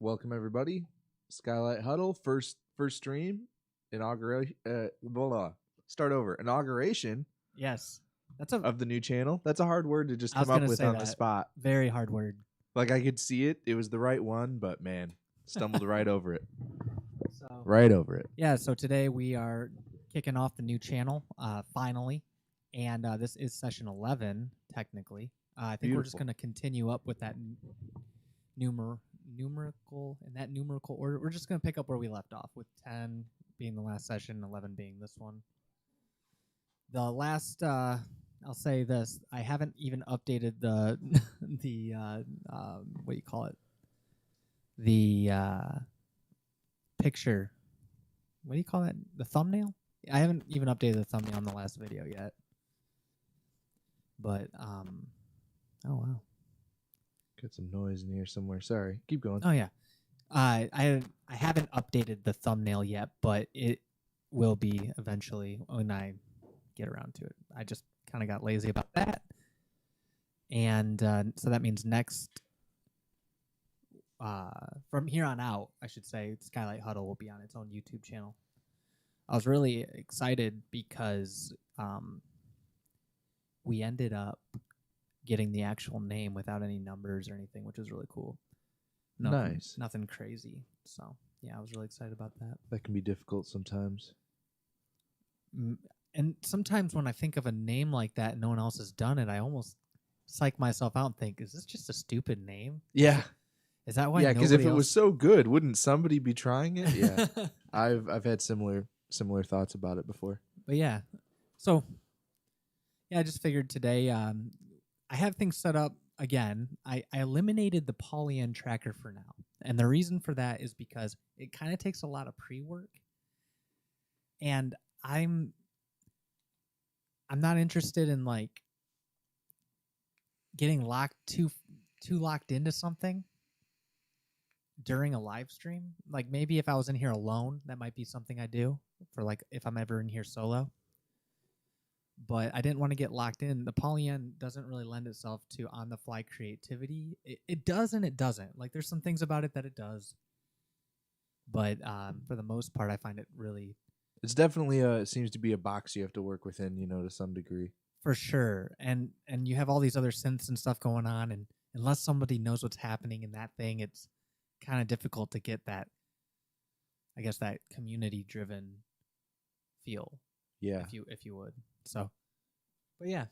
Welcome everybody. Skylight Huddle, first stream, inauguration. Blah, blah. Start over. Inauguration Yes. That's a of the new channel. That's a hard word to just I was come up gonna with say on the that. spot. Very hard word. Like I could see it. It was the right one, but man, stumbled right over it. So Right over it. yeah, so today we are kicking off the new channel, finally. And this is session 11, technically. I think we're just Beautiful. going to continue up with that numerical order. We're just going to pick up where we left off, with 10 being the last session, 11 being this one. The last, I'll say this: I haven't even updated the what do you call it? The picture. What do you call that? The thumbnail? I haven't even updated the thumbnail on the last video yet. But oh wow. Got some noise in here somewhere. Sorry. Keep going. Oh yeah. I haven't updated the thumbnail yet, but it will be eventually when I get around to it. I just kind of got lazy about that. And so that means next from here on out, I should say, Skylight Huddle will be on its own YouTube channel. I was really excited because we ended up getting the actual name without any numbers or anything, which was really cool. Nice. Nothing crazy. So, yeah, I was really excited about that. That can be difficult sometimes. And sometimes when I think of a name like that and no one else has done it, I almost psych myself out and think, is this just a stupid name? Yeah. Is that why? Yeah, because if it was so good, wouldn't somebody be trying it? Yeah. I've had similar thoughts about it before. But yeah. So yeah, I just figured today I have things set up again. I eliminated the polyend tracker for now. And the reason for that is because it kind of takes a lot of pre-work. And I'm not interested in like getting too locked into something during a live stream. Like maybe if I was in here alone, that might be something I do for like if I'm ever in here solo. But I didn't want to get locked in. The polyend doesn't really lend itself to on-the-fly creativity. It does and it doesn't. Like there's some things about it that it does. But for the most part, I find it really... It's definitely it seems to be a box you have to work within, to some degree. For sure. And you have all these other synths and stuff going on, and unless somebody knows what's happening in that thing, it's kind of difficult to get that, I guess, that community-driven feel. Yeah. If you would. So, but yeah.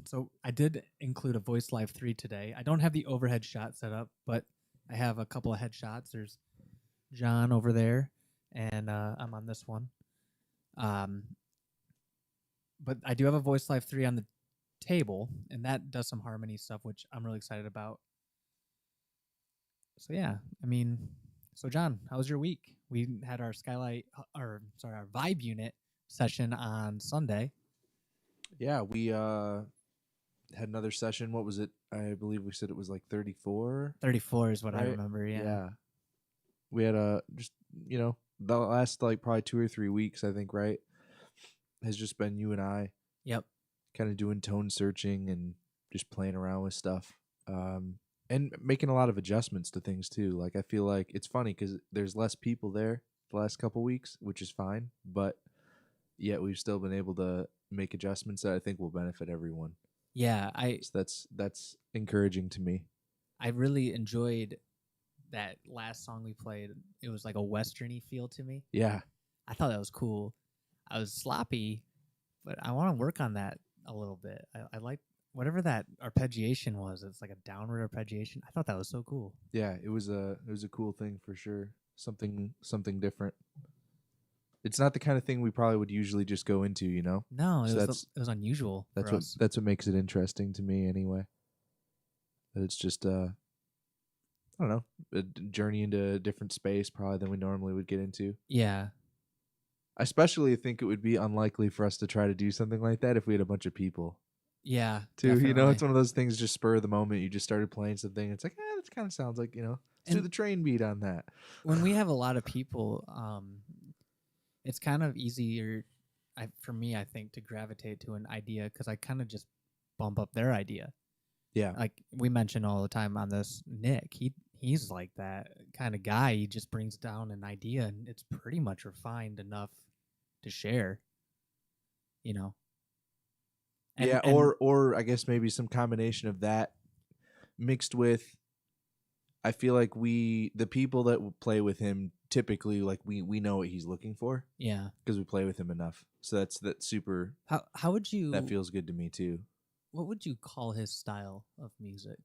So I did include a Voice Live 3 today. I don't have the overhead shot set up, but I have a couple of headshots. There's John over there, and I'm on this one. But I do have a Voice Live 3 on the table, and that does some harmony stuff, which I'm really excited about. So yeah, so John, how was your week? We had our our Vibe Unit session on Sunday. Yeah, we had another session. What was it? I believe we said it was like 34. 34 is what right? I remember, yeah. We had just, the last like probably 2 or 3 weeks, I think, right? Has just been you and I. Yep. Kind of doing tone searching and just playing around with stuff. And making a lot of adjustments to things too. Like I feel like it's funny because there's less people there the last couple weeks, which is fine, but yet we've still been able to make adjustments that I think will benefit everyone. Yeah, so that's encouraging to me. I really enjoyed that last song we played. It was like a westerny feel to me. Yeah. I thought that was cool. I was sloppy, but I want to work on that a little bit. I like whatever that arpeggiation was. It's like a downward arpeggiation. I thought that was so cool. Yeah, it was a cool thing for sure. Something different. It's not the kind of thing we probably would usually just go into, No, so it was unusual. That's for what us. That's what makes it interesting to me anyway. That it's just I don't know, a journey into a different space probably than we normally would get into. Yeah. I especially think it would be unlikely for us to try to do something like that if we had a bunch of people. Yeah. Too, definitely. it's one of those things just spur of the moment. You just started playing something. It's like, that kind of sounds like, let's do the train beat on that. When we have a lot of people, it's kind of easier for me, I think, to gravitate to an idea because I kind of just bump up their idea. Yeah. Like we mention all the time on this, Nick, he he's like that kind of guy. He just brings down an idea, and it's pretty much refined enough to share. You know. And, Yeah, and or I guess maybe some combination of that mixed with, I feel like the people that play with him typically, like we know what he's looking for yeah. because we play with him enough. So that's super. How would you? That feels good to me too. What would you call his style of music?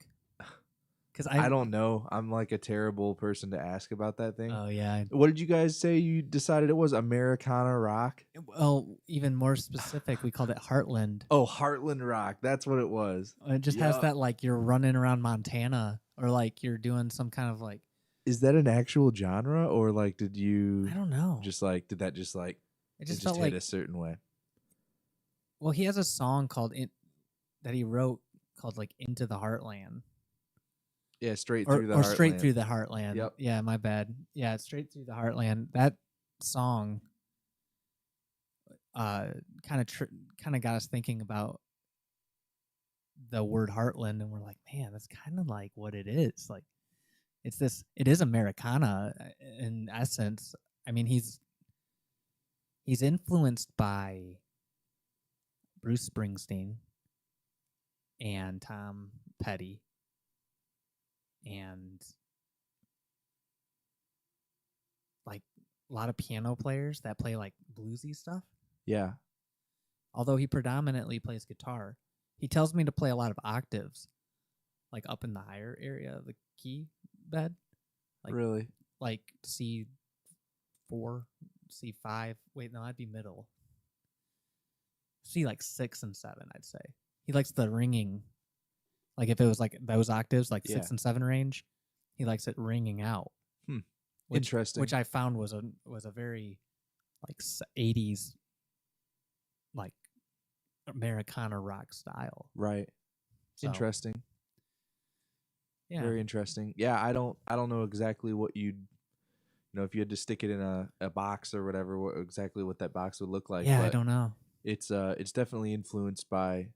Because I don't know. I'm like a terrible person to ask about that thing. Oh yeah. What did you guys say you decided it was? Americana rock? Well, even more specific, we called it Heartland. Oh, Heartland rock. That's what it was. It just has that like you're running around Montana or like you're doing some kind of like. Is that an actual genre, or like did you? I don't know. Just like did that just like it just felt felt hit like a certain way? Well, he has a song called that he wrote called like Into the Heartland. Yeah, straight through the or Heartland. Straight Through the Heartland. Yep. Yeah, my bad. Yeah, it's Straight Through the Heartland. That song kind of got us thinking about the word Heartland, and we're like, man, that's kind of like what it is. Like, it is Americana in essence. I mean, he's influenced by Bruce Springsteen and Tom Petty and like a lot of piano players that play like bluesy stuff. Yeah. Although he predominantly plays guitar. He tells me to play a lot of octaves, like up in the higher area of the key bed. Like, really? Like C4, C5. Wait, no, that'd be middle. C like 6 and 7, I'd say. He likes the ringing. Like if it was like those octaves, like 6 and 7 range, he likes it ringing out. Interesting. Which I found was a very like 80s like Americana rock style. Right. So, interesting. Yeah. Very interesting. Yeah, I don't know exactly what you'd, if you had to stick it in a box or whatever, exactly what that box would look like. Yeah, but I don't know. It's definitely influenced by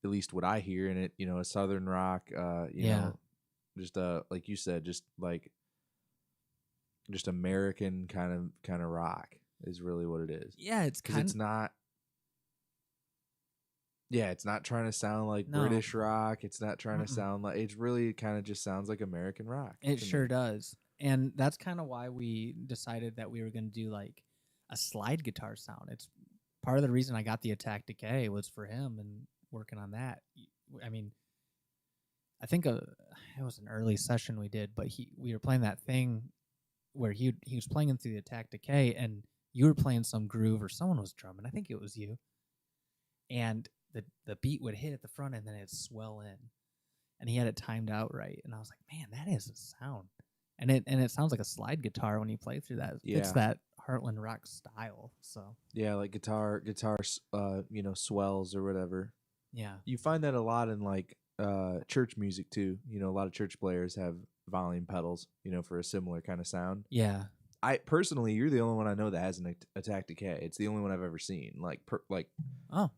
at least what I hear in it, a southern rock, you know, just like you said, just American kind of rock is really what it is. Yeah, it's because it's not. Yeah, it's not trying to sound like British rock. It's not trying to sound like. It's really kind of just sounds like American rock. It sure does, and that's kind of why we decided that we were going to do like a slide guitar sound. It's part of the reason I got the Attack Decay was for him and working on that. I mean, I think it was an early session we did, but we were playing that thing where he was playing into the Attack Decay, and you were playing some groove, or someone was drumming. I think it was you, and the beat would hit at the front, and then it'd swell in, and he had it timed out right. And I was like, man, that is a sound, and it sounds like a slide guitar when you play through that. Yeah. It's that Heartland rock style. So yeah, like guitar, swells or whatever. Yeah, you find that a lot in like church music too. A lot of church players have volume pedals, for a similar kind of sound. Yeah. I personally, you're the only one I know that has an Attack Decay. It's the only one I've ever seen. Oh,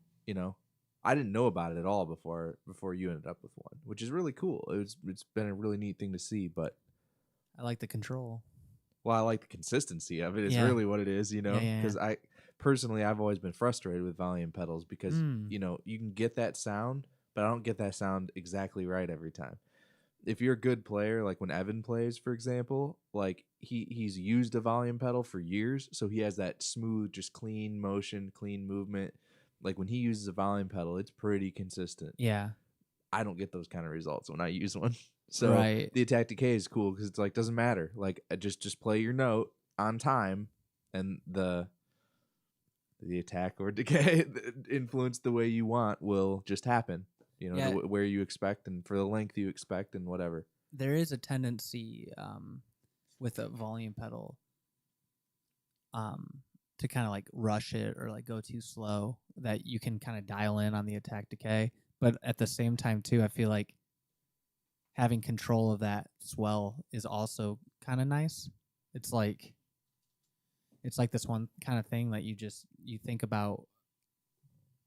I didn't know about it at all before you ended up with one, which is really cool. It's been a really neat thing to see. But I like the control. Well, I like the consistency of it. It's really what it is, because I've always been frustrated with volume pedals because, you can get that sound, but I don't get that sound exactly right every time. If you're a good player, like when Evan plays, for example, like he's used a volume pedal for years, so he has that smooth, just clean motion, clean movement. Like when he uses a volume pedal, it's pretty consistent. Yeah. I don't get those kind of results when I use one. So the Attack Decay is cool because it's like doesn't matter. Like just play your note on time, and the attack or decay influence the way you want will just happen. Where you expect and for the length you expect and whatever. There is a tendency with a volume pedal to kind of like rush it or like go too slow, that you can kind of dial in on the Attack Decay. But at the same time too, I feel like having control of that swell is also kind of nice. It's like this one kind of thing that you think about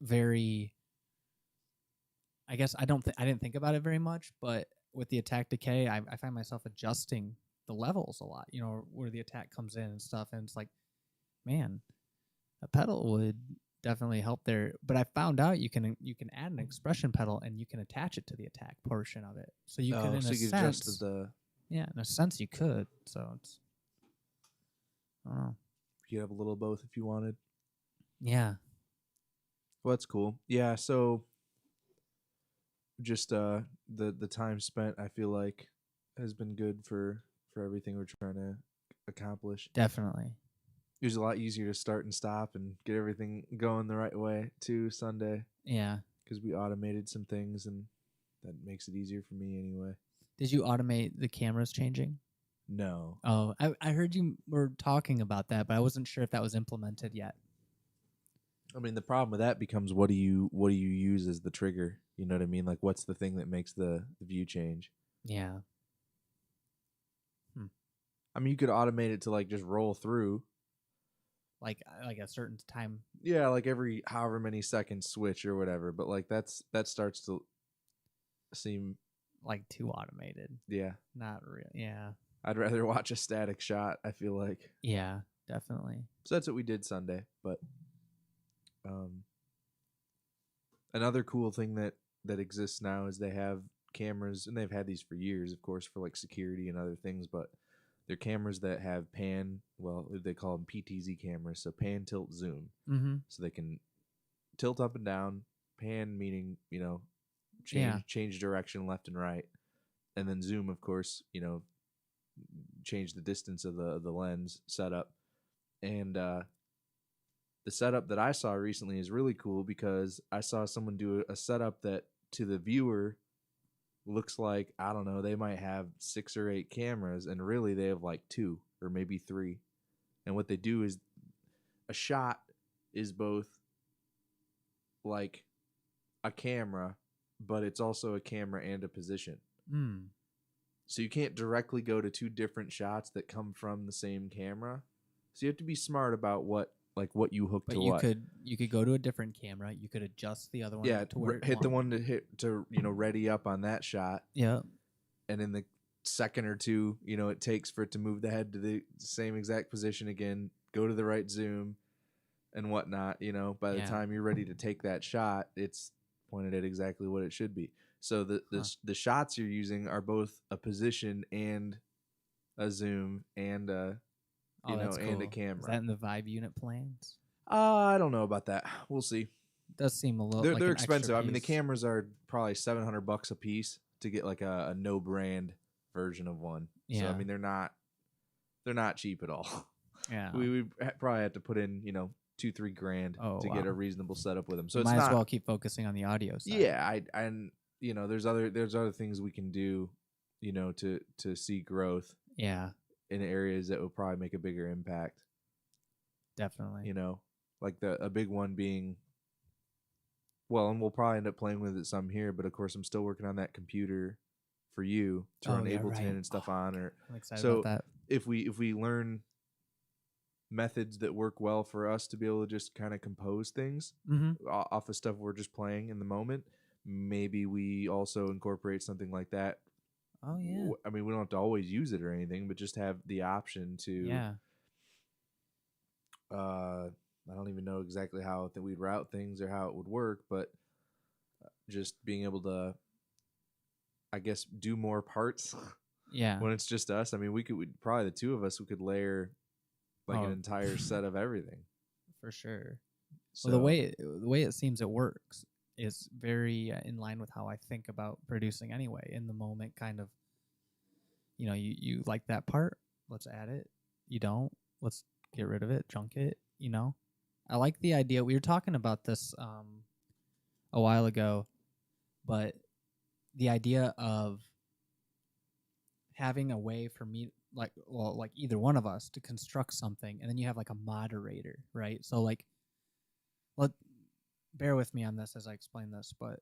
very. I guess I didn't think about it very much, but with the attack decay, I find myself adjusting the levels a lot, where the attack comes in and stuff. And it's like, man, a pedal would definitely help there. But I found out you can add an expression pedal and you can attach it to the attack portion of it. So you could, in a sense, yeah, in a sense you could. So it's, I don't know. You have a little of both if you wanted. Yeah. Well, that's cool. Yeah, so just the time spent, I feel like, has been good for everything we're trying to accomplish. Definitely. It was a lot easier to start and stop and get everything going the right way too Sunday. Yeah. Because we automated some things, and that makes it easier for me anyway. Did you automate the cameras changing? No. Oh, I heard you were talking about that, but I wasn't sure if that was implemented yet. I mean, the problem with that becomes what do you use as the trigger? You know what I mean? Like, what's the thing that makes the view change? Yeah. I mean, you could automate it to like just roll through. Like a certain time. Yeah, like every however many seconds switch or whatever. But like that starts to seem like too automated. Yeah. Not real. Yeah. I'd rather watch a static shot, I feel like. Yeah, definitely. So that's what we did Sunday. But another cool thing that exists now is they have cameras, and they've had these for years, of course, for like security and other things, but they're cameras that have pan, well, they call them PTZ cameras, so pan, tilt, zoom. Mm-hmm. So they can tilt up and down, pan meaning, change direction left and right, and then zoom, of course, change the distance of the lens setup. And the setup that I saw recently is really cool because I saw someone do a setup that to the viewer looks like, I don't know, they might have 6 or 8 cameras, and really they have like 2 or maybe 3. And what they do is a shot is both like a camera, but it's also a camera and a position. Mm. So you can't directly go to 2 different shots that come from the same camera. So you have to be smart about what you hook to what. But you could go to a different camera. You could adjust the other one. Yeah, to where hit the one to ready up on that shot. Yeah. And in the second or two, it takes for it to move the head to the same exact position again, go to the right zoom and whatnot, by the time you're ready to take that shot, it's pointed at exactly what it should be. So the shots you're using are both a position and a zoom and a cool. and a camera. Is that in the Vibe unit plans? I don't know about that. We'll see. It does seem a little. They're expensive. I mean, the cameras are probably $700 a piece to get like a no brand version of one. Yeah. So I mean, they're not cheap at all. Yeah. We probably have to put in $2-3 grand to get a reasonable setup with them. So might as well keep focusing on the audio side. Yeah, there's other things we can do, to see growth. Yeah. In areas that will probably make a bigger impact. Definitely. Like a big one being, well, and we'll probably end up playing with it some here, but of course I'm still working on that computer for you to run Ableton and stuff on. I'm excited about that. If we learn methods that work well for us to be able to just kind of compose things off of stuff we're just playing in the moment, maybe we also incorporate something like that. Oh yeah. I mean, we don't have to always use it or anything, but just have the option to. Yeah. I don't even know exactly how we'd route things or how it would work, but just being able to, I guess, do more parts. Yeah. When it's just us, I mean, we'd probably the two of us we could layer like an entire set of everything. For sure. So well, the way it seems it works is very in line with how I think about producing anyway. In the moment, kind of, you like that part, let's add it. You don't, let's get rid of it, junk it, I like the idea. We were talking about this a while ago, but the idea of having a way for me, like either one of us to construct something, and then you have like a moderator, right? So like, bear with me on this as I explain this, but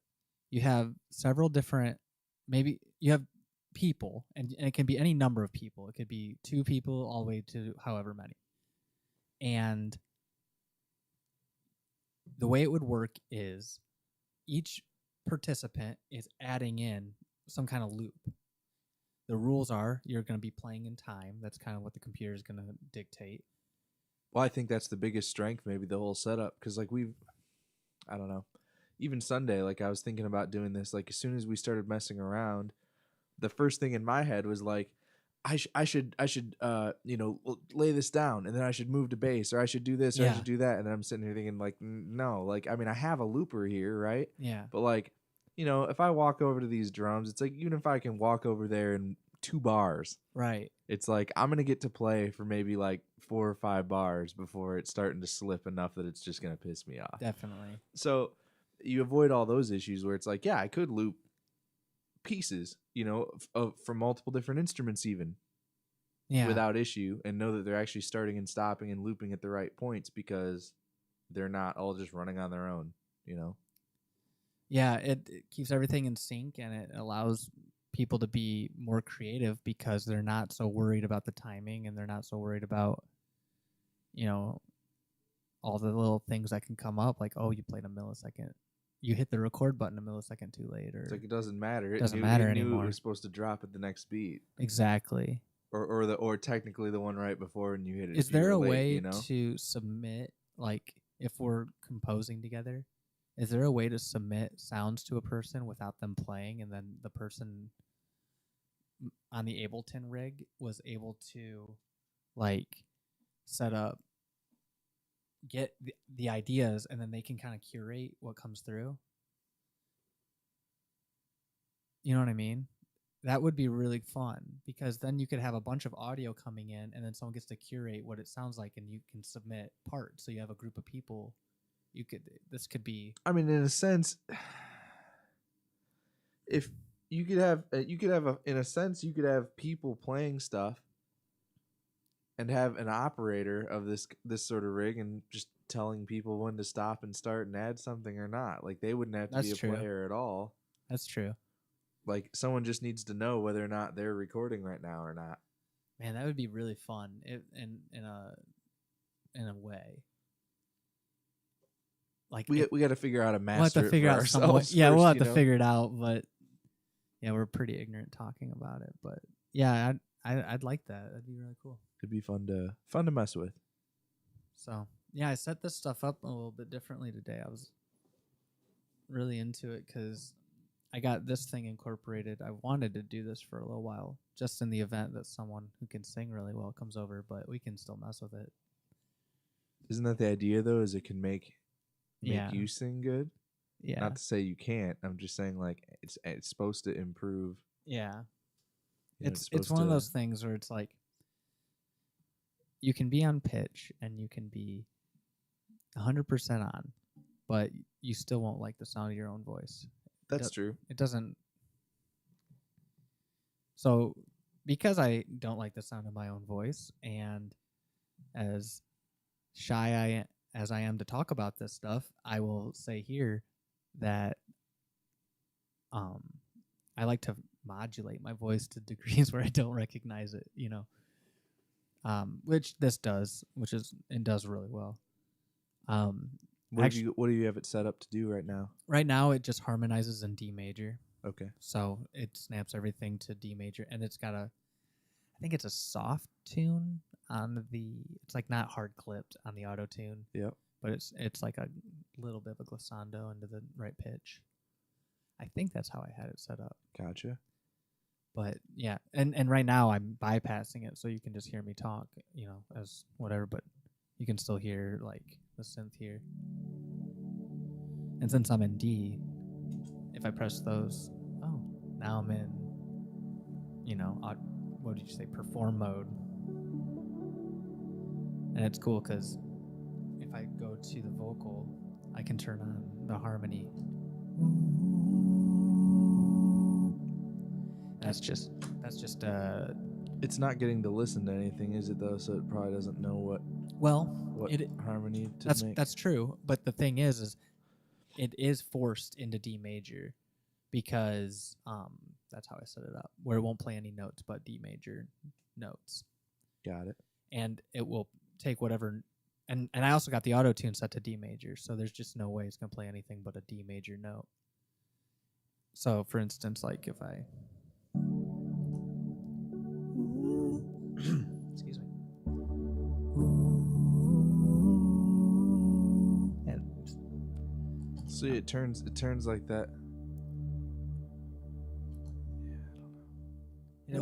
you have several different, maybe you have people, and it can be any number of people. It could be 2 people all the way to however many. And the way it would work is each participant is adding in some kind of loop. the rules are you're going to be playing in time. That's kind of what the computer is going to dictate. Well, I think that's the biggest strength, maybe the whole setup, because like I don't know, even Sunday, like I was thinking about doing this. Like as soon as we started messing around, the first thing in my head was like, I should lay this down, and then I should move to bass, or I should do this, or I should do that, and then I'm sitting here thinking like, no, like I mean I have a looper here, right? Yeah. But like, if I walk over to these drums, it's like even if I can walk over there in 2 bars, Right. it's like I'm gonna get to play for maybe like 4 or 5 bars before it's starting to slip enough that it's just gonna piss me off. Definitely. So you avoid all those issues where it's like, yeah, I could loop pieces, from multiple different instruments even without issue, and know that they're actually starting and stopping and looping at the right points because they're not all just running on their own, Yeah, it keeps everything in sync, and it allows people to be more creative because they're not so worried about the timing, and they're not so worried about, all the little things that can come up, like, oh, you played a millisecond. You hit the record button a millisecond too late, or it's like it doesn't matter. It doesn't knew, matter it knew anymore. It was supposed to drop at the next beat. Exactly. Or technically the one right before and you hit it. Is there a way to submit, like, if we're composing together, is there a way to submit sounds to a person without them playing, and then the person on the Ableton rig was able to, like, set up, get the ideas, and then they can kind of curate what comes through? You know what I mean? That would be really fun, because then you could have a bunch of audio coming in, and then someone gets to curate what it sounds like, and you can submit parts. So you have a group of people. This could be. I mean, in a sense, if you could have, in a sense, you could have people playing stuff, and have an operator of this sort of rig, and just telling people when to stop and start and add something or not. Like they wouldn't have to be a player at all. That's true. Like someone just needs to know whether or not they're recording right now or not. Man, that would be really fun in a way. Like we got to figure out a master. We'll have to figure out some way. Yeah, we'll have to figure it out. But yeah, we're pretty ignorant talking about it. But yeah, I'd like that. That'd be really cool. It'd be fun to mess with. So yeah, I set this stuff up a little bit differently today. I was really into it because I got this thing incorporated. I wanted to do this for a little while, just in the event that someone who can sing really well comes over, but we can still mess with it. Isn't that the idea, though, is it can make you sing good? Yeah. Not to say you can't. I'm just saying, like, it's supposed to improve. Yeah. It's one of those things where it's like, you can be on pitch and you can be 100% on, but you still won't like the sound of your own voice. That's true. It doesn't. So, because I don't like the sound of my own voice, and as shy as I am to talk about this stuff, I will say here that I like to modulate my voice to degrees where I don't recognize it, which this does, and does really well. What do you have it set up to do right now? Right now, it just harmonizes in D major. Okay. So it snaps everything to D major, and it's got I think it's a soft tune on it's like not hard clipped on the auto tune. Yep. But it's like a little bit of a glissando into the right pitch. I think that's how I had it set up. Gotcha. But yeah, and right now I'm bypassing it, so you can just hear me talk, as whatever, but you can still hear like the synth here. And since I'm in D, if I press those, now I'm in, what did you say, perform mode. And it's cool because if I go to the vocal, I can turn on the harmony. That's just it's not getting to listen to anything, is it, though? So it probably doesn't know what harmony to make. That's true, but the thing is it is forced into D major because that's how I set it up, where it won't play any notes but D major notes. Got it. And it will take whatever, and I also got the auto tune set to D major, so there's just no way it's gonna play anything but a D major note. So for instance, like if I See, it turns like that. It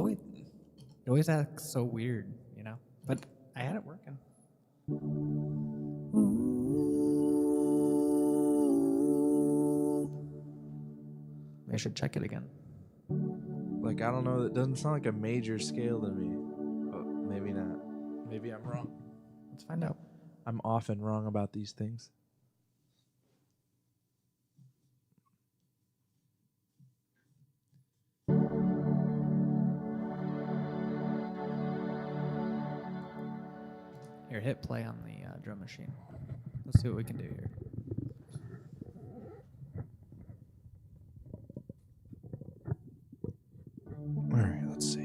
always acts so weird, you know. But I had it working. Maybe I should check it again. Like, I don't know. It doesn't sound like a major scale to me. But maybe not. Maybe I'm wrong. Let's find out. I'm often wrong about these things. Here, hit play on the drum machine. Let's see what we can do here. All right, let's see.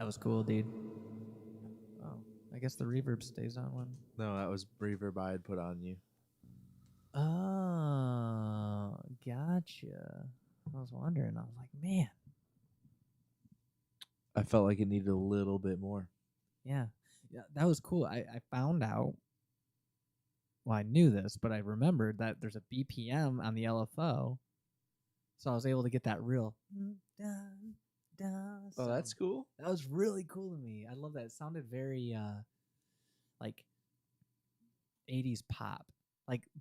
was cool, dude. Oh, I guess the reverb stays on when. No, that was reverb I had put on you. Oh, gotcha. I was wondering. I was like, man, I felt like it needed a little bit more. yeah, that was cool. I found out. Well, I knew this, but I remembered that there's a BPM on the LFO, so I was able to get that real. Oh, that's cool. That was really cool to me. I love that. It sounded very like 80s pop.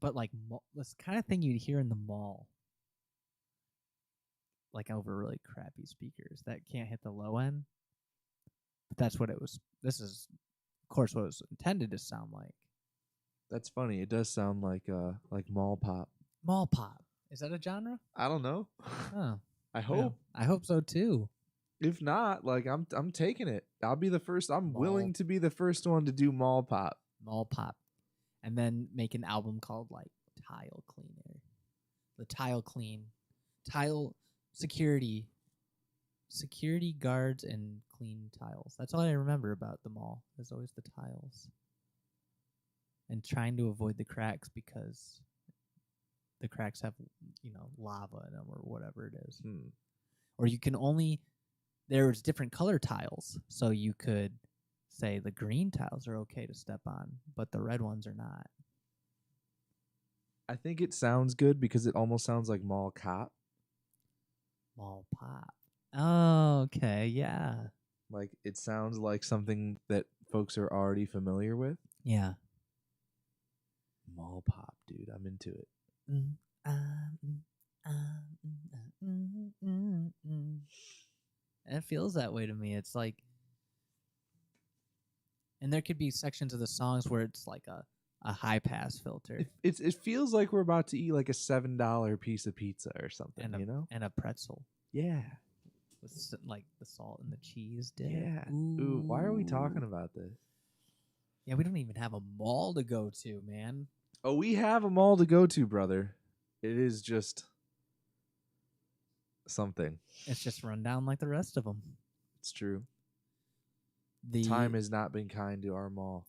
But this kind of thing you'd hear in the mall. Like over really crappy speakers that can't hit the low end. But that's what it was. This is, of course, what it was intended to sound like. That's funny. It does sound like mall pop. Mall pop. Is that a genre? I don't know. Oh. I hope. Well, I hope so too. If not, like I'm taking it. I'll be the first. I'm Mall. willing to be the first one to do mall pop. Mall pop. And then make an album called like Tile Cleaner. The Tile Clean. Tile security guards and clean tiles. That's all I remember about the mall. There's always the tiles. And trying to avoid the cracks because the cracks have, lava in them or whatever it is. Or you can only, there's different color tiles. So you could say the green tiles are okay to step on, but the red ones are not. I think it sounds good because it almost sounds like mall cop. Mall pop. Oh, okay, yeah. Like it sounds like something that folks are already familiar with. Yeah. Mall pop, dude. I'm into it. And it feels that way to me. It's like, and there could be sections of the songs where it's like a high pass filter. It feels like we're about to eat like a $7 piece of pizza or something, and a pretzel. Yeah. With like the salt and the cheese dip. Yeah. Ooh, why are we talking about this? Yeah, we don't even have a mall to go to, man. Oh, we have a mall to go to, brother. It is just something. It's just run down like the rest of them. It's true. Time has not been kind to our mall.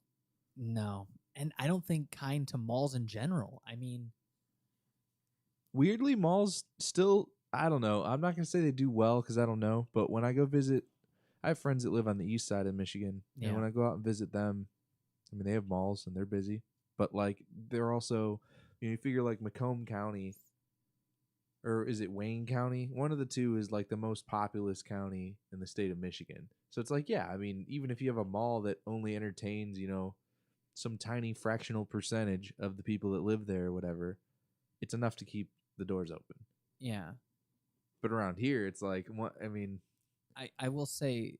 No. And I don't think kind to malls in general. I mean, weirdly, malls still, I don't know. I'm not going to say they do well because I don't know. But when I go visit, I have friends that live on the east side of Michigan. Yeah. And when I go out and visit them, I mean, they have malls and they're busy. But, like, they're also, you figure like Macomb County, or is it Wayne County? One of the two is like the most populous county in the state of Michigan. So it's like, yeah, I mean, even if you have a mall that only entertains, some tiny fractional percentage of the people that live there or whatever, it's enough to keep the doors open. Yeah. But around here, it's like, what? I mean, I will say,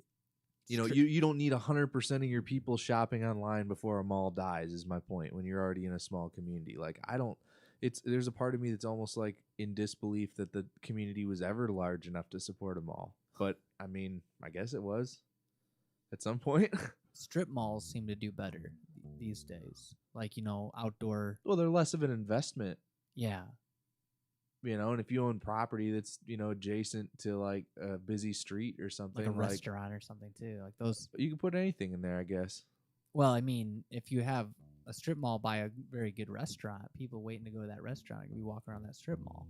you don't need 100% of your people shopping online before a mall dies, is my point, when you're already in a small community. Like, there's a part of me that's almost like in disbelief that the community was ever large enough to support a mall. But, I mean, I guess it was at some point. Strip malls seem to do better these days. Like, outdoor. Well, they're less of an investment. Yeah. And if you own property that's, adjacent to like a busy street or something. Like a restaurant or something too. Like those. You can put anything in there, I guess. Well, I mean, if you have a strip mall by a very good restaurant, people waiting to go to that restaurant can be walking around that strip mall.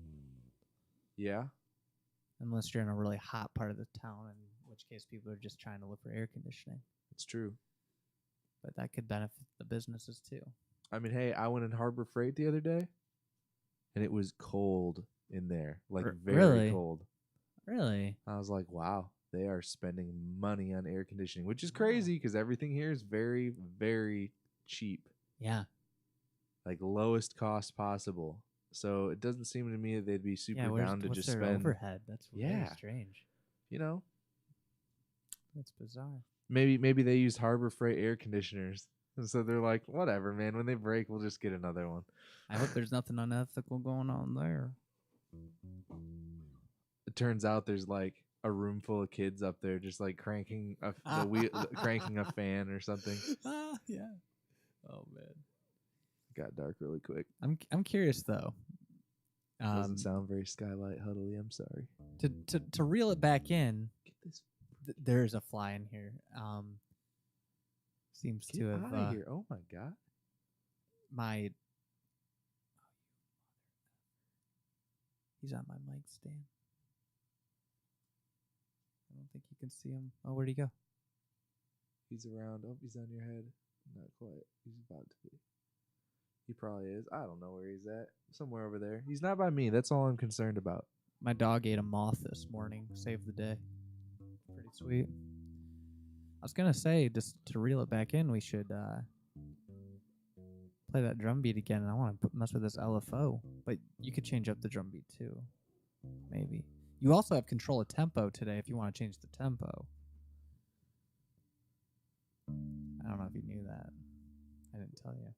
Yeah. Unless you're in a really hot part of the town, in which case people are just trying to look for air conditioning. It's true. But that could benefit the businesses too. I mean, hey, I went in Harbor Freight the other day, and it was cold in there. Like, very cold. Really? I was like, wow, they are spending money on air conditioning, which is crazy because everything here is very, very cheap. Yeah. Like, lowest cost possible. So it doesn't seem to me that they'd be super down to just their spend overhead. That's very strange. That's bizarre. Maybe they used Harbor Freight air conditioners, and so they're like, whatever, man. When they break, we'll just get another one. I hope there's nothing unethical going on there. It turns out there's like a room full of kids up there, just like cranking a fan or something. Yeah. Oh man. Got dark really quick. I'm curious though. Doesn't sound very Skylight Huddle-y, I'm sorry. To reel it back in. Get this There's a fly in here. Seems Get to out have of here! Oh my god! my. He's on my mic stand. I don't think you can see him. Oh, where'd he go? He's around. Oh, he's on your head. Not quite. He's about to be. He probably is. I don't know where he's at. Somewhere over there. He's not by me. That's all I'm concerned about. My dog ate a moth this morning. Saved the day. Pretty sweet. I was gonna say, just to reel it back in, we should play that drum beat again. And I want to mess with this LFO, but you could change up the drum beat too. Maybe. You also have control of tempo today if you want to change the tempo. I don't know if you knew that. I didn't tell you.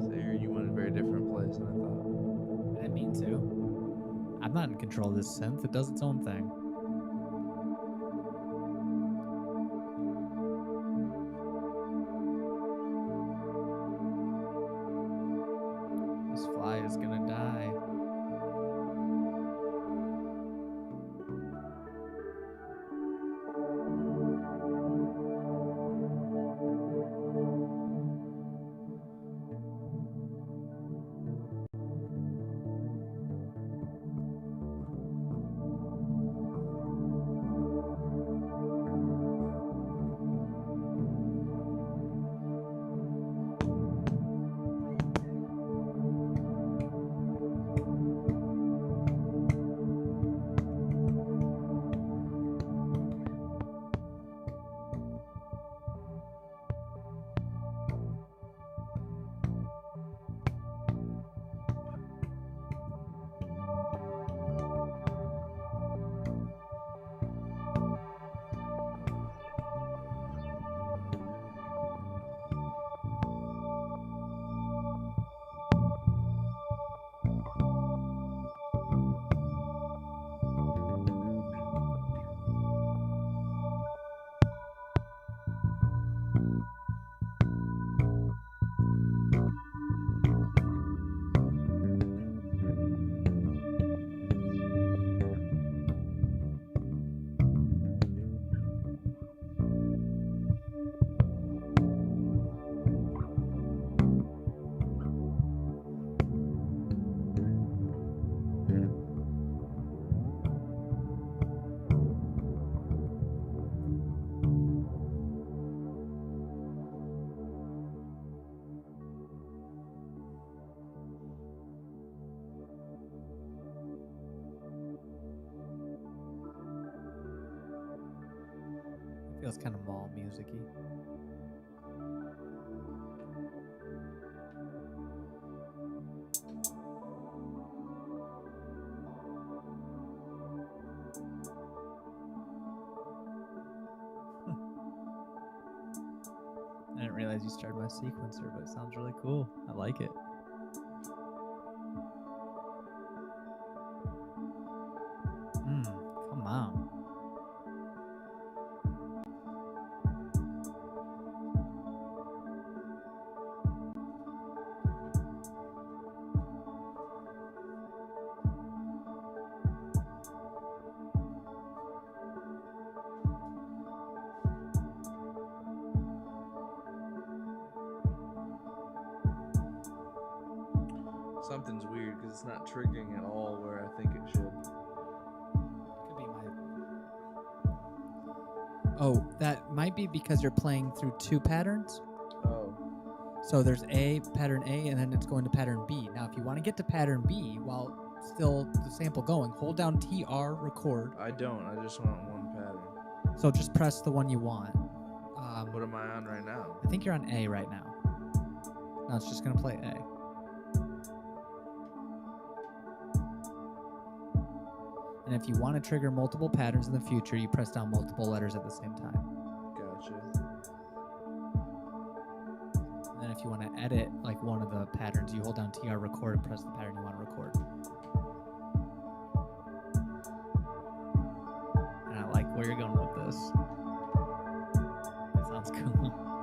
Sarah, you went a very different place than I thought. I didn't mean to. I'm not in control of this synth. It does its own thing. This fly is gonna die. Feels kind of mall music-y. I didn't realize you started my sequencer, but it sounds really cool. I like it. Come on. Something's weird because it's not triggering at all where I think it should. Could be my. Oh, that might be because you're playing through two patterns. Oh. So there's pattern A, and then it's going to pattern B. Now, if you want to get to pattern B while still the sample going, hold down TR, record. I don't. I just want one pattern. So just press the one you want. What am I on right now? I think you're on A right now. Now it's just going to play A. And if you want to trigger multiple patterns in the future, you press down multiple letters at the same time. Gotcha. then if you want to edit like one of the patterns, you hold down TR record and press the pattern you want to record. And I like where you're going with this. That sounds cool.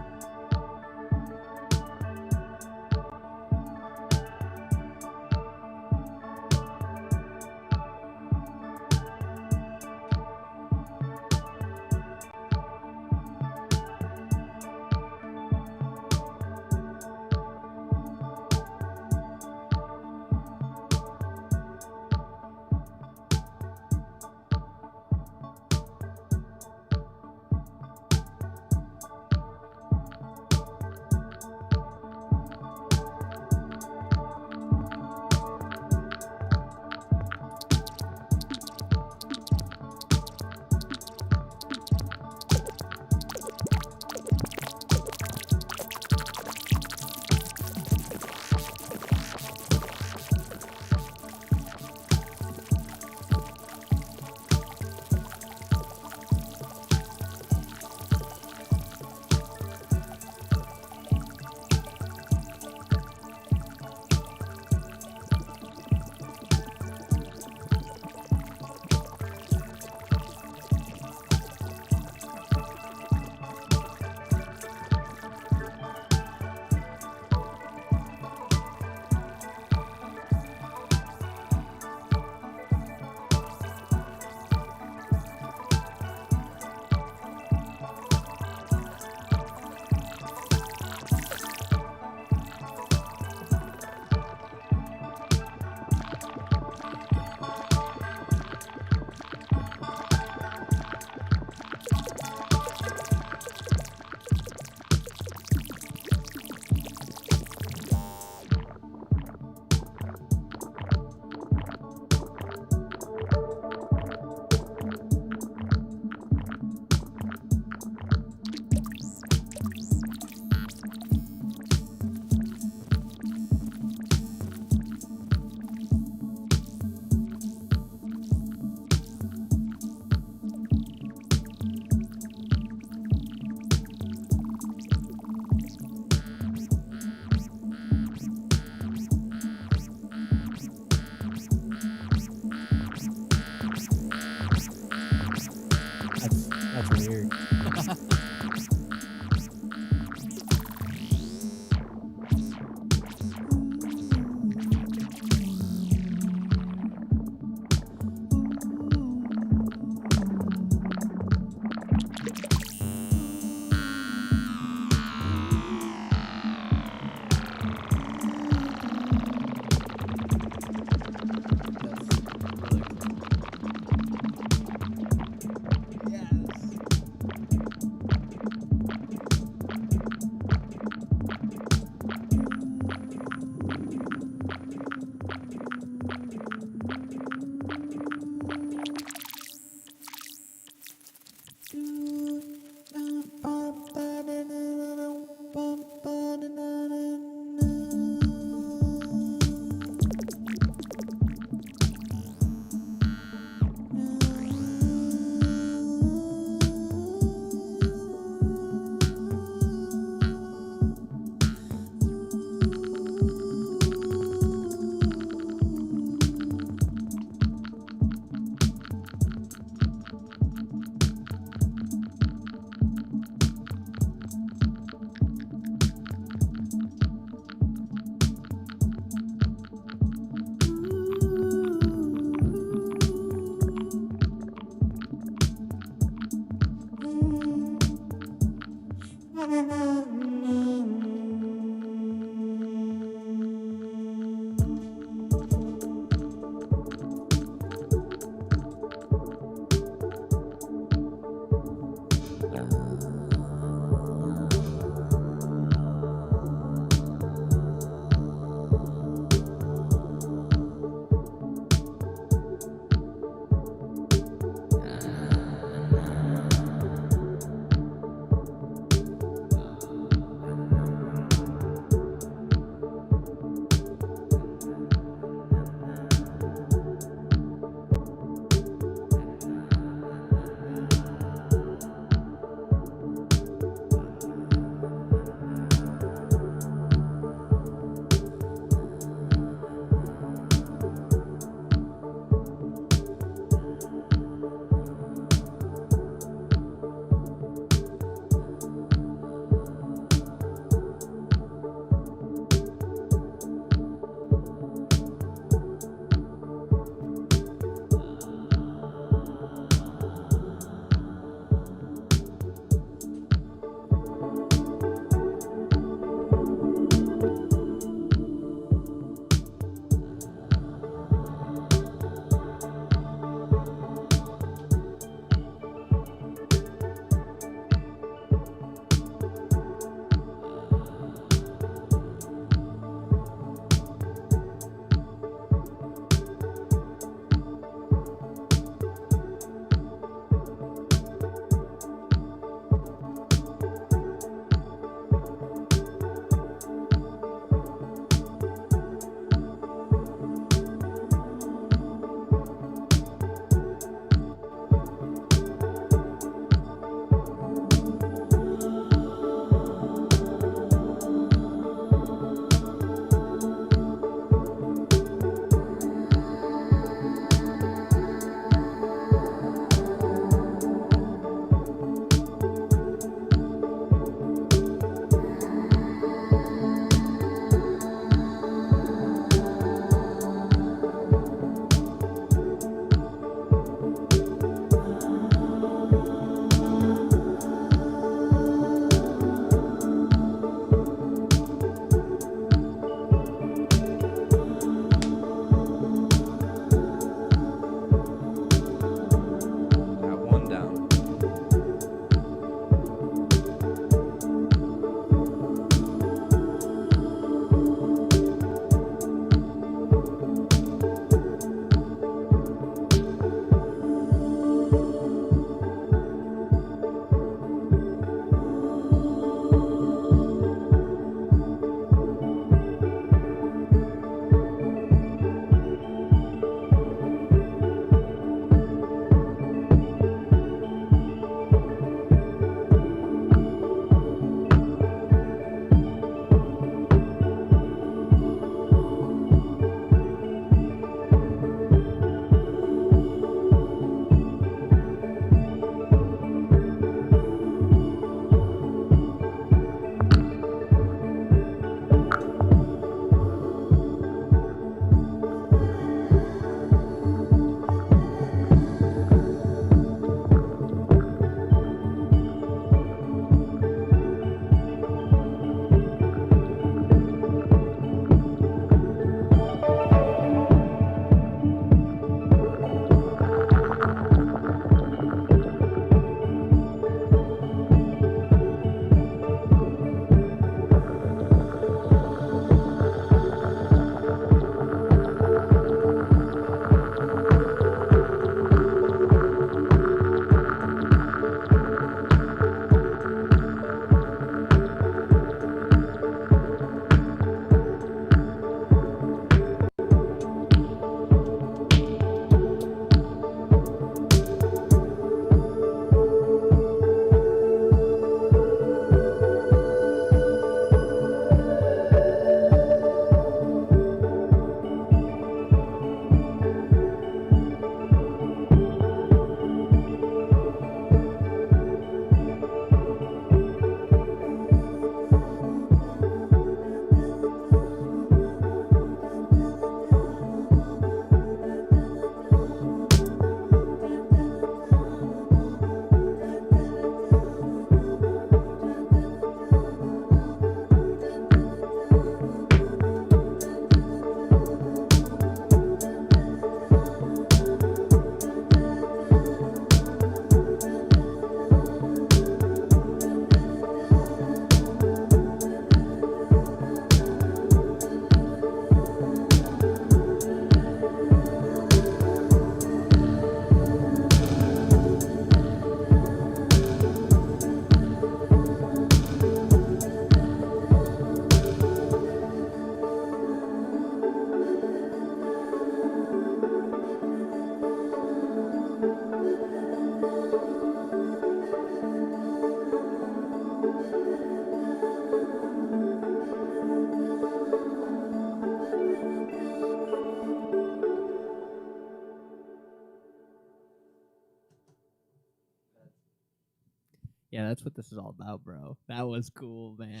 Yeah, that's what this is all about, bro. That was cool, man.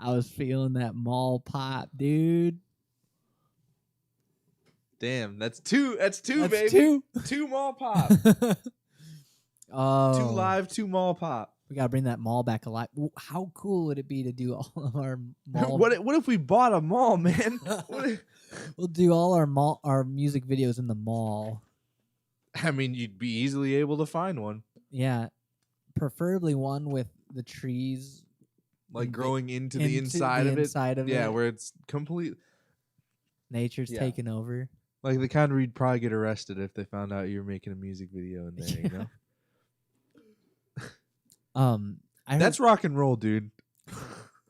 I was feeling that mall pop, dude. Damn, that's two. That's two, That's baby. Two mall pop. Oh, Two live, two mall pop. we gotta bring that mall back alive. How cool would it be to do all of our mall? What if we bought a mall, man? We'll do all our music videos in the mall. I mean, you'd be easily able to find one. Yeah, preferably one with the trees like growing into the inside of it. Yeah, where it's complete. Nature's taking over. Like the kind where you'd probably get arrested if they found out you were making a music video in there. You know. That's rock and roll, dude.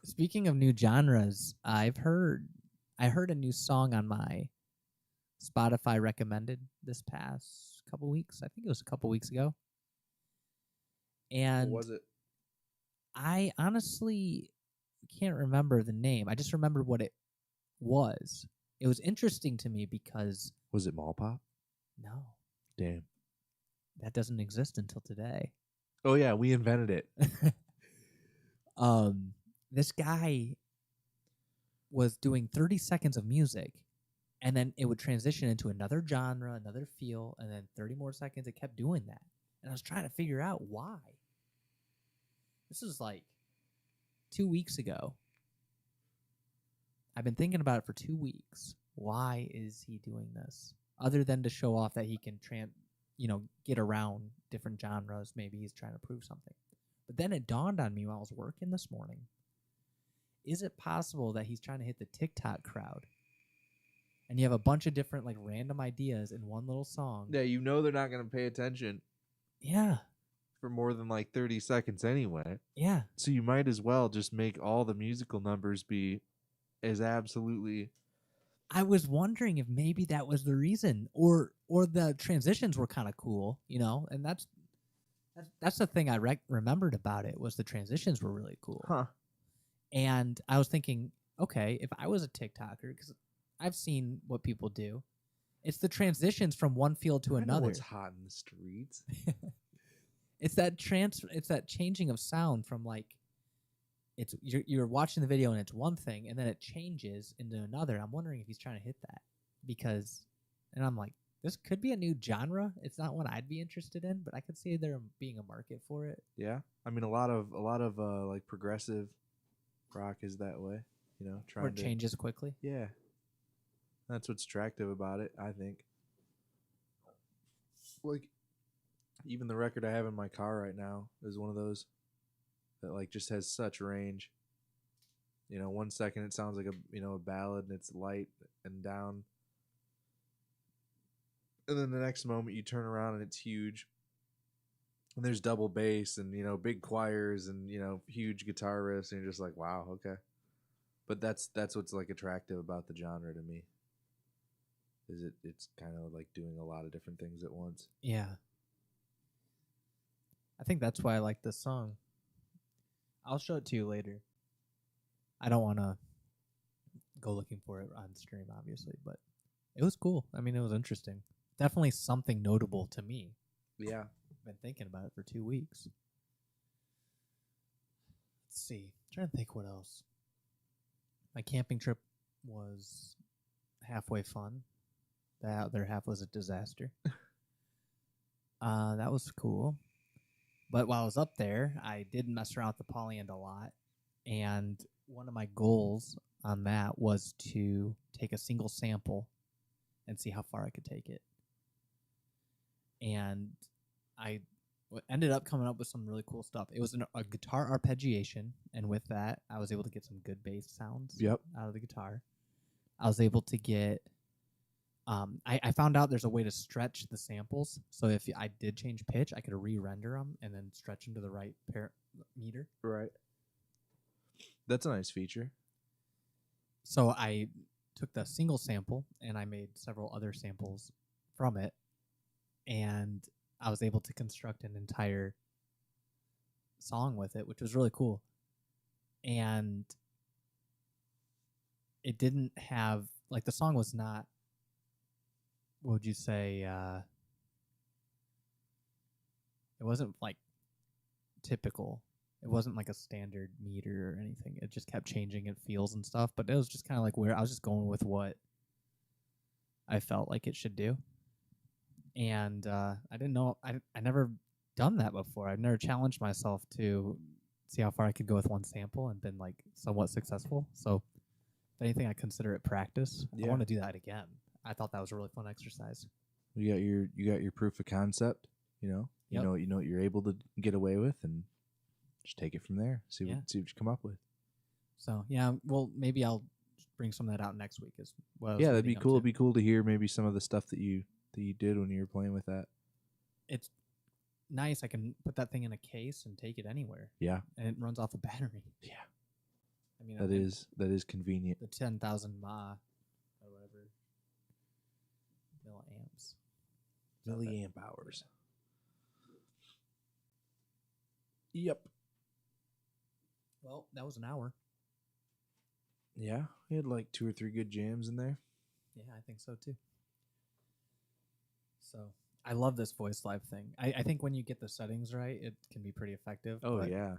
Speaking of new genres, I heard a new song on my Spotify recommended this past couple weeks. I think it was a couple weeks ago. And what was it? I honestly can't remember the name. I just remember what it was. It was interesting to me because... Was it Mall Pop? No. Damn. That doesn't exist until today. Oh, yeah. We invented it. This guy was doing 30 seconds of music, and then it would transition into another genre, another feel, and then 30 more seconds. It kept doing that. And I was trying to figure out why. This was like 2 weeks ago. I've been thinking about it for 2 weeks. Why is he doing this? Other than to show off that he can get around different genres. Maybe he's trying to prove something. But then it dawned on me while I was working this morning. Is it possible that he's trying to hit the TikTok crowd? And you have a bunch of different like random ideas in one little song. Yeah, you know they're not going to pay attention. Yeah. For more than like 30 seconds anyway. Yeah. So you might as well just make all the musical numbers be as absolutely... I was wondering if maybe that was the reason, or the transitions were kind of cool, and that's the thing I remembered about it was the transitions were really cool. Huh. And I was thinking, okay, if I was a TikToker, because I've seen what people do, it's the transitions from one field to another. It's hot in the streets. It's that changing of sound from like you're watching the video and it's one thing and then it changes into another. I'm wondering if he's trying to hit that and I'm like, this could be a new genre. It's not one I'd be interested in, but I could see there being a market for it. Yeah, I mean a lot of like progressive rock is that way, Or it changes quickly. Yeah, that's what's attractive about it, I think. Like, even the record I have in my car right now is one of those that like just has such range. 1 second it sounds like a ballad and it's light and down, and then the next moment you turn around and it's huge, and there's double bass and big choirs and huge guitar riffs, and you're just like, wow, okay. But that's what's like attractive about the genre to me. Is it's kind of like doing a lot of different things at once. Yeah. I think that's why I like this song. I'll show it to you later. I don't want to go looking for it on stream, obviously, but it was cool. I mean, it was interesting. Definitely something notable to me. Yeah. I've been thinking about it for 2 weeks. Let's see. I'm trying to think what else. My camping trip was halfway fun. The other half was a disaster. That was cool. But while I was up there, I did mess around with the polyend a lot. And one of my goals on that was to take a single sample and see how far I could take it. And I ended up coming up with some really cool stuff. It was a guitar arpeggiation, and with that, I was able to get some good bass sounds out of the guitar. I was able to get... I found out there's a way to stretch the samples. So if I did change pitch, I could re-render them and then stretch them to the right meter. Right. That's a nice feature. So I took the single sample and I made several other samples from it. And I was able to construct an entire song with it, which was really cool. And it didn't have... Like, the song was not... What would you say? It wasn't like typical. It wasn't like a standard meter or anything. It just kept changing its feels and stuff. But it was just kind of like where I was just going with what I felt like it should do. And I didn't know. I never done that before. I've never challenged myself to see how far I could go with one sample and been like somewhat successful. So if anything, I consider it practice. I want to do that again. I thought that was a really fun exercise. You got your proof of concept. You know, Yep. you know what you're able to get away with, and just take it from there. See what you come up with. So yeah, well maybe I'll bring some of that out next week as well. Yeah, that'd be cool. It'd be cool to hear maybe some of the stuff that you did when you were playing with that. It's nice. I can put that thing in a case and take it anywhere. Yeah, and it runs off a battery. Yeah, I mean that is convenient. The 10,000 mAh or whatever milliamp hours. Yep. Well, that was an hour. Yeah, we had like 2 or 3 good jams in there. Yeah, I think so too. So I love this voice live thing. I think when you get the settings right, it can be pretty effective. Oh yeah.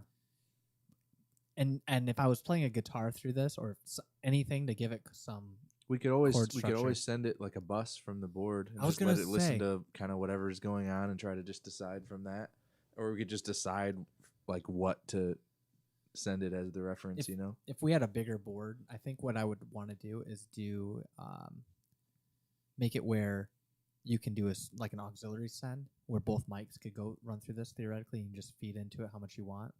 And if I was playing a guitar through this or anything to give it some, we could always send it like a bus from the board and just let it listen to kind of whatever's going on and try to just decide from that, or we could just decide like what to send it as the reference. If we had a bigger board, I think what I would want to do is make it where you can do like an auxiliary send where both mics could go run through this theoretically and just feed into it how much you want.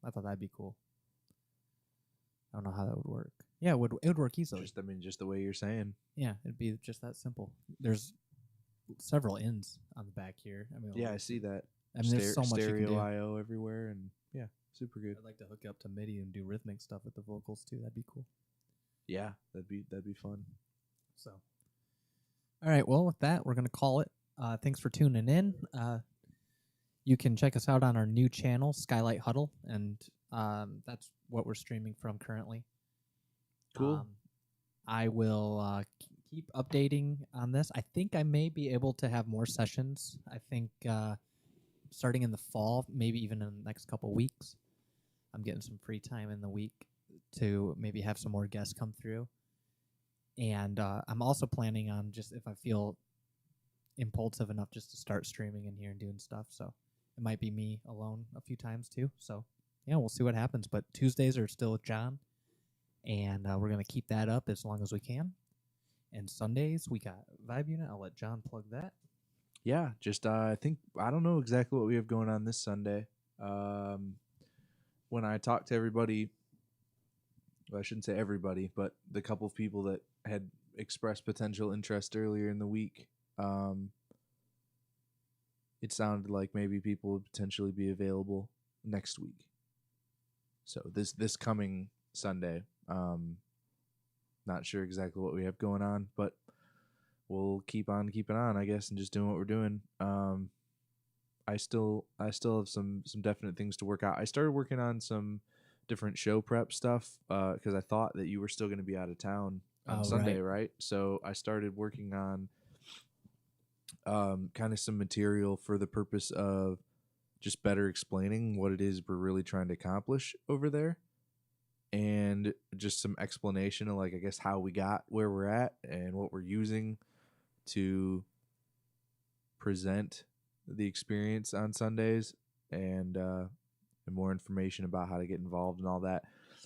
I thought that'd be cool. I don't know how that would work. Yeah, it would work easily. Just the way you're saying. Yeah, it'd be just that simple. There's several ins on the back here. I mean, I see that. I mean, there's so much you can do. Stereo I/O everywhere, and yeah, super good. I'd like to hook up to MIDI and do rhythmic stuff with the vocals too. That'd be cool. Yeah, that'd be fun. So, all right. Well, with that, we're gonna call it. Thanks for tuning in. You can check us out on our new channel, Skylight Huddle, and that's what we're streaming from currently. Cool. I will keep updating on this. I think I may be able to have more sessions. I think starting in the fall, maybe even in the next couple weeks. I'm getting some free time in the week to maybe have some more guests come through. And I'm also planning on, just if I feel impulsive enough, just to start streaming in here and doing stuff. So it might be me alone a few times too. So yeah, we'll see what happens. But Tuesdays are still with John, and we're going to keep that up as long as we can. And Sundays, we got Vibe Unit. I'll let John plug that. Yeah, just I don't know exactly what we have going on this Sunday. When I talked to everybody, well, I shouldn't say everybody, but the couple of people that had expressed potential interest earlier in the week, it sounded like maybe people would potentially be available next week. So this coming Sunday, not sure exactly what we have going on, but we'll keep on keeping on, I guess, and just doing what we're doing. I still have some definite things to work out. I started working on some different show prep stuff because I thought that you were still going to be out of town on Sunday, right? So I started working on kind of some material for the purpose of just better explaining what it is we're really trying to accomplish over there, and just some explanation of, like, I guess, how we got where we're at and what we're using to present the experience on Sundays, and more information about how to get involved and all that.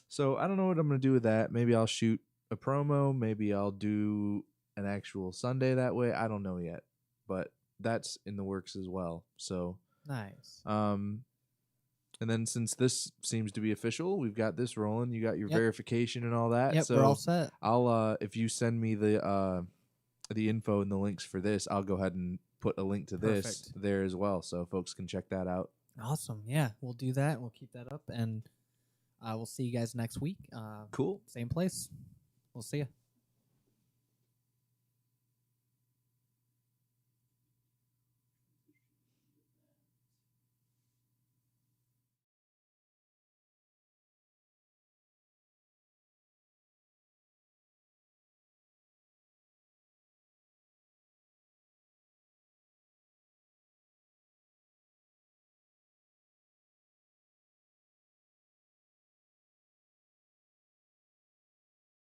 So I don't know what I'm going to do with that. Maybe I'll shoot a promo. Maybe I'll do an actual Sunday that way. I don't know yet, but that's in the works as well. So nice. And then since this seems to be official, we've got this rolling. You got your verification and all that. Yep, so we're all set. I'll if you send me the info and the links for this, I'll go ahead and put a link to this there as well, so folks can check that out. Awesome. Yeah, we'll do that. We'll keep that up, and we'll see you guys next week. Cool. Same place. We'll see you.